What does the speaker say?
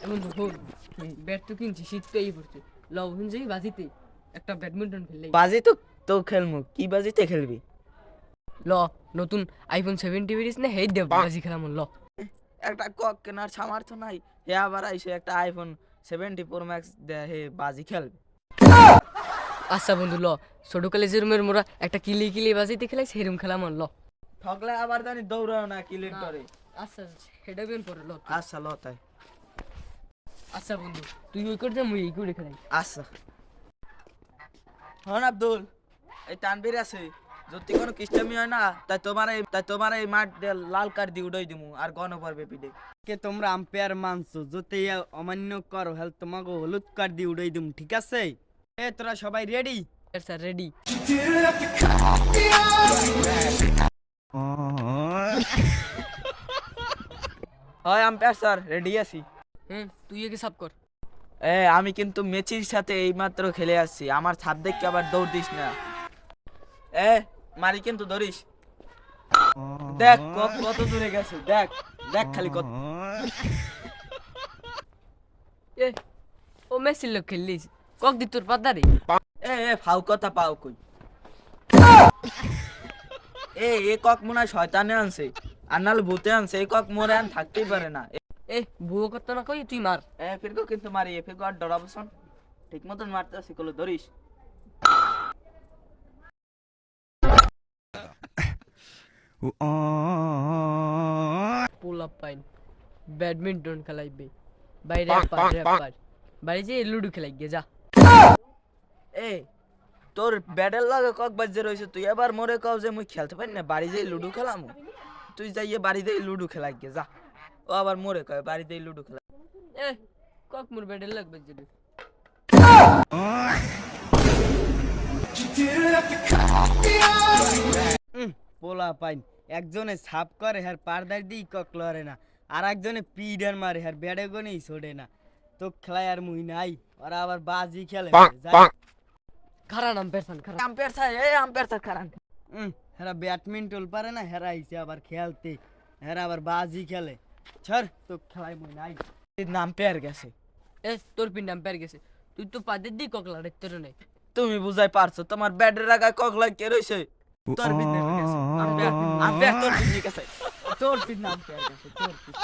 বন্ধু হল ব্যাট তো কিনছি, শীত তো এই পড়ছে, লবণ যাই বাজিতে একটা ব্যাডমিন্টন খেললে। বাজি তো তো খেলমু, কি বাজিতে খেলবি? ল নতুন আইফোন 70 বেরিয়েছে না, হেই দেব বাজি খেলাম ল। একটা কক কেনার সামর্থ্য নাই, হে আবার আইসে একটা আইফোন 70 Pro Max হে বাজি খেলবে। আচ্ছা বন্ধু ল, ছোটকালে যে রুমের মোরা একটা কিলি কিলি বাজিতে খেলাই সেরুম খেলাম ল। ঠকলে আবার জানি দৌড়াও না কিলিন করে। আচ্ছা সেটা বেন পরে ল। আচ্ছা ল তাই। আচ্ছা বন্ধু তুই ওই করে যা, মুই এই করে খেলাই। আচ্ছা হন আব্দুল, এই তানবীর আছে, যদি কোনো কিস্টামি হয় না তাই তোমার এই মাঠ দিয়ে লাল কার্ড দিয়ে উড়াই দিমু আর গণ পড়বে পিঠে। কে তোমরা আম্পায়ার মানছো, যদি অমান্য করো হলে তোমাকে হলুদ কার্ড দিয়ে উড়াই দিম, ঠিক আছে? এ তোরা সবাই রেডি? Sir ready. হয় আম্পায়ার স্যার, রেডি আছি। তুই একে সাপ কর। আমি কিন্তু মেসির সাথে এইমাত্র খেলে আসছি, আমার ছাপ দেখে আবার দৌড় দিস না। মারি কিন্তু ধরিস। দেখ কত দূরে গেছে, দেখ দেখ খালি কত। এ ও মেসির লোক খেললিস, কক দি তোর পাদারে। ফাউ কথা পাও কই। এ কক মনে হয় শয়তানে আনছে, আর নাহলে ভূতে আনছে। এই কক মোরে আন থাকতেই পারে না। এ বুয়ো করতো না কই, তুই মার। ফিরকো কিন্তু মারি, ফিরকো আর ডরাবো শোন, ঠিক মতন মারতে আসি কলো ধরিস। পোলা পাইন ব্যাডমিন্টন খেলাইবে, বাইরে বাইরে যে লুডো খেলাই গে যা। এ তোর ব্যাটের লাগে কক বাজে রয়েছে, তুই এবার মোরে কও যে মুই খেলতে পারি না, বাড়ি যাই লুডো খেলাম। তুই যাইয়ে বাড়িতে লুডো খেলাই গে যা। ও আবার মোরে কয় বাড়িতে লুডো খেলা। এ কক মোর ব্যাডের লাগবে যদি। পোলা পাইন একজনে ছাপ করে হ্যার পারদার দিই কক লড়ে না, আর একজনে পিডার মারে হ্যার ব্যাডে গনেই ছোড়ে না। তো খেলায় আর মুই নাই, ওরা আবার বাজি খেলে। খারা নাম পেরসান খারা। আম্পায়ার স্যার, আম্পায়ার স্যার খারান। হেরা ব্যাডমিন্টন পারে না, হেরা আইছে আবার খেলতে, হেরা আবার বাজি খেলে। ছাড়, তো খেলায় মুই নাই। নাম পেয়ার গেছে। তোর পিন নাম পের গেছে, তুই তো পাদের দি কক লড়াই তোর নাই। তুমি বুঝাই পারছো, তোমার ব্যাটের আগায় কক কে রইছে? তোর বিন্নে গেছে আম্পায়ার, আম্পায়ার তোর বিন্নে গেছে। তোর পিন নাম পের গেছে, তোর পিন